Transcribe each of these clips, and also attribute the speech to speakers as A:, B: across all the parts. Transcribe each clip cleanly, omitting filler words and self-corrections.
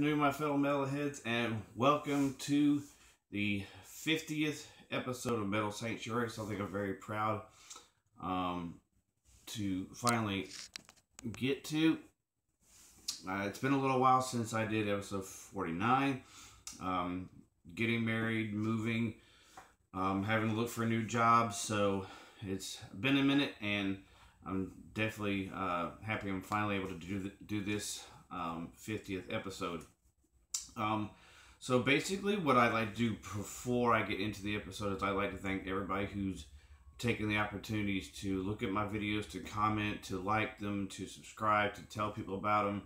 A: afternoon, my fellow metalheads, and welcome to the 50th episode of Metal Sanctuary. Something I'm very proud to finally get to. It's been a little while since I did episode 49. Getting married, moving, having to look for a new job, so it's been a minute, and I'm definitely happy I'm finally able to do this 50th episode. So basically what I like to do before I get into the episode is I like to thank everybody who's taken the opportunities to look at my videos, to comment, to like them, to subscribe, to tell people about them.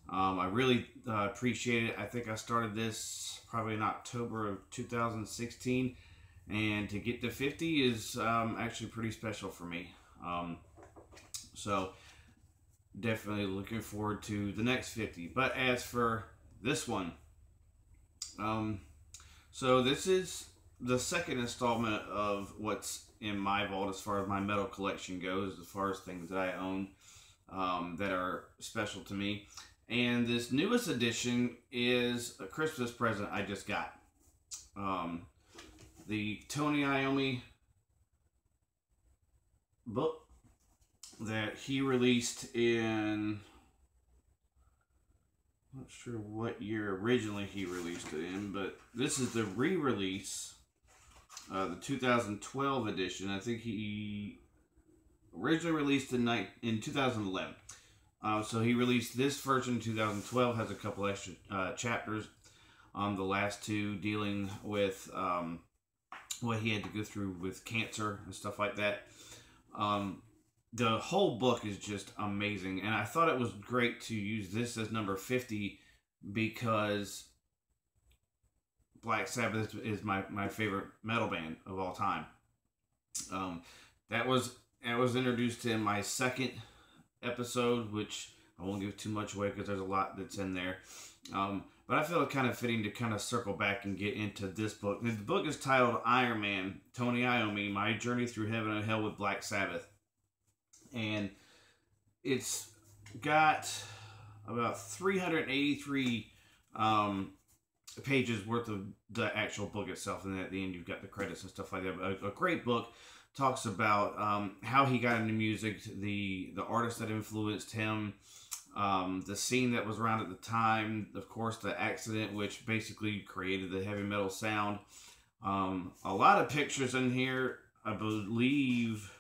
A: I really appreciate it. I think I started this probably in October of 2016, and to get to 50 is actually pretty special for me. So definitely looking forward to the next 50. But as for this one, so this is the second installment of what's in my vault as far as my metal collection goes, as far as things that I own that are special to me. And this newest edition is a Christmas present I just got. The Tony Iommi book that he released in, I'm not sure what year originally he released it in, but this is the re-release, the 2012 edition. I think he originally released it in 2011. So he released this version in 2012, has a couple extra chapters, the last two dealing with what he had to go through with cancer and stuff like that. The whole book is just amazing, and I thought it was great to use this as number 50 because Black Sabbath is my favorite metal band of all time. That was introduced in my second episode, which I won't give too much away because there's a lot that's in there. But I feel it kind of fitting to kind of circle back and get into this book. And the book is titled Iron Man, Tony Iommi, My Journey Through Heaven and Hell with Black Sabbath. And it's got about 383 pages worth of the actual book itself. And at the end, you've got the credits and stuff like that. But a great book. Talks about how he got into music, the artists that influenced him, the scene that was around at the time, of course, the accident, which basically created the heavy metal sound. A lot of pictures in here. I believe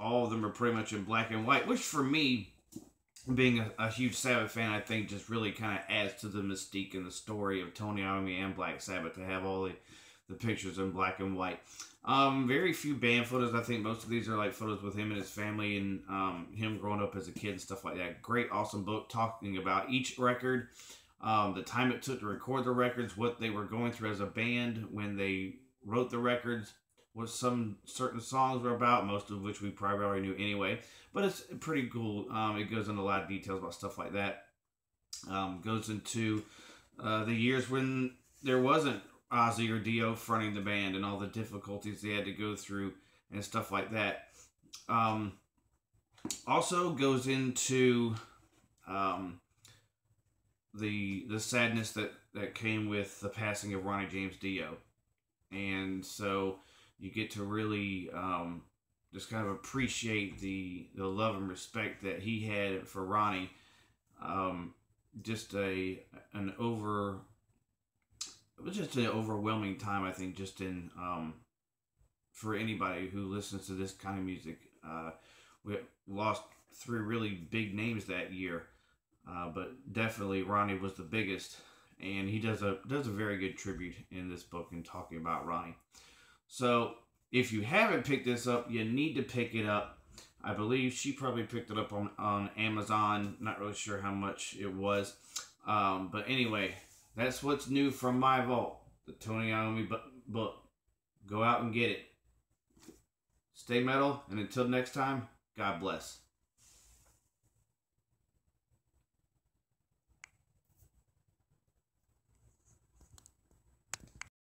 A: all of them are pretty much in black and white, which for me, being a huge Sabbath fan, I think just really kind of adds to the mystique and the story of Tony Iommi and Black Sabbath to have all the pictures in black and white. Very few band photos. I think most of these are like photos with him and his family and him growing up as a kid and stuff like that. Great, awesome book talking about each record, the time it took to record the records, what they were going through as a band when they wrote the records, what some certain songs were about, most of which we probably already knew anyway. But it's pretty cool. It goes into a lot of details about stuff like that. Goes into the years when there wasn't Ozzy or Dio fronting the band and all the difficulties they had to go through and stuff like that. Also goes into the sadness that came with the passing of Ronnie James Dio. And so you get to really just kind of appreciate the love and respect that he had for Ronnie. Just an overwhelming time, I think, just in for anybody who listens to this kind of music. We lost three really big names that year, but definitely Ronnie was the biggest, and he does a very good tribute in this book in talking about Ronnie. So if you haven't picked this up, you need to pick it up. I believe she probably picked it up on Amazon. Not really sure how much it was, but anyway. That's what's new from my vault, the Tony Iommi book. Go out and get it. Stay metal, and until next time, God bless.